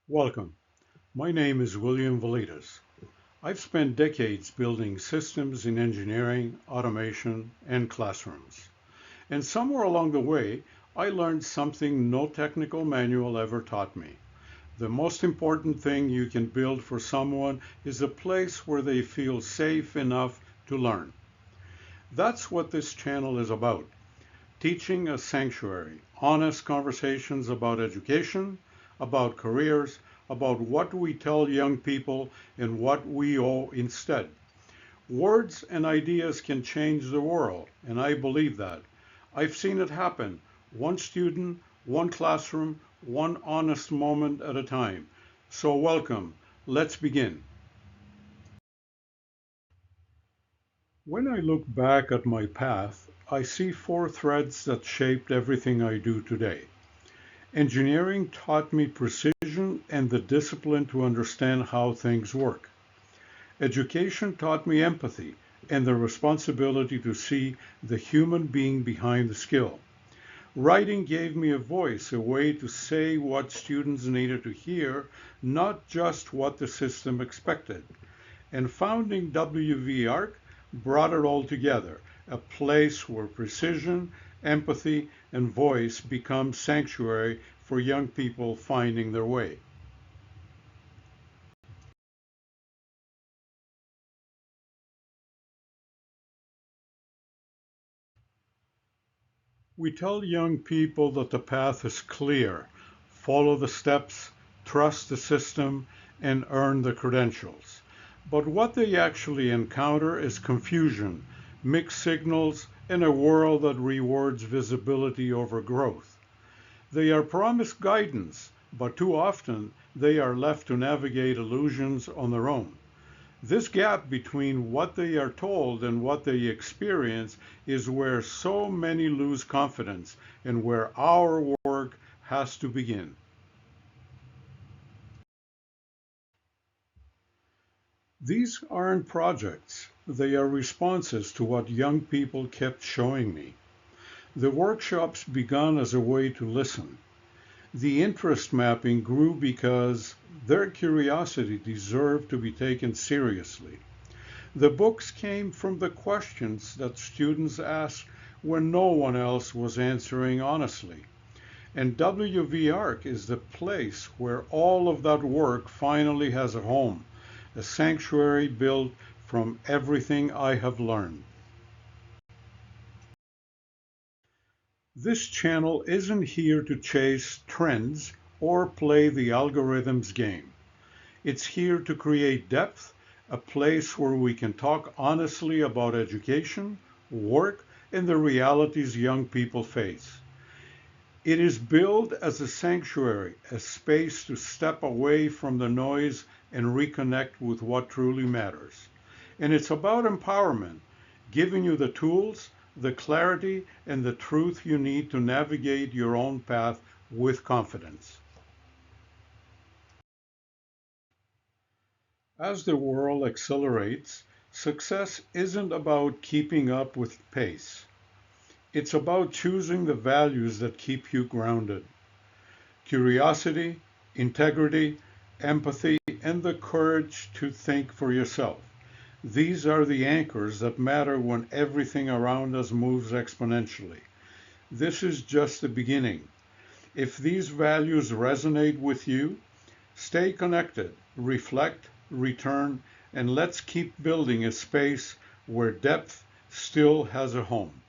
Welcome. My name is William Valedis. I've spent decades building systems in engineering, automation, and classrooms. And somewhere along the way, I learned something no technical manual ever taught me. The most important thing you can build for someone is a place where they feel safe enough to learn. That's what this channel is about. Teaching a sanctuary, honest conversations about education, about careers, about what we tell young people and what we owe instead. Words and ideas can change the world, and I believe that. I've seen it happen, one student, one classroom, one honest moment at a time. So welcome. Let's begin. When I look back at my path, I see four threads that shaped everything I do today. Engineering taught me precision and the discipline to understand how things work. Education taught me empathy and the responsibility to see the human being behind the skill. Writing gave me a voice, a way to say what students needed to hear, not just what the system expected. And founding wvARC brought it all together, a place where precision, empathy, and voice become sanctuary for young people finding their way. We tell young people that the path is clear. Follow the steps, trust the system, and earn the credentials. But what they actually encounter is confusion, mixed signals, and a world that rewards visibility over growth. They are promised guidance, but too often they are left to navigate illusions on their own. This gap between what they are told and what they experience is where so many lose confidence and where our work has to begin. These aren't projects, they are responses to what young people kept showing me. The workshops began as a way to listen. The interest mapping grew because their curiosity deserved to be taken seriously. The books came from the questions that students asked when no one else was answering honestly. And wvARC is the place where all of that work finally has a home, a sanctuary built from everything I have learned. This channel isn't here to chase trends or play the algorithms game. It's here to create depth, a place where we can talk honestly about education, work, and the realities young people face. It is built as a sanctuary, a space to step away from the noise and reconnect with what truly matters. And it's about empowerment, giving you the tools, the clarity, and the truth you need to navigate your own path with confidence. As the world accelerates, success isn't about keeping up with pace. It's about choosing the values that keep you grounded. Curiosity, integrity, empathy, and the courage to think for yourself. These are the anchors that matter when everything around us moves exponentially. This is just the beginning. If these values resonate with you, stay connected, reflect, return, and let's keep building a space where depth still has a home.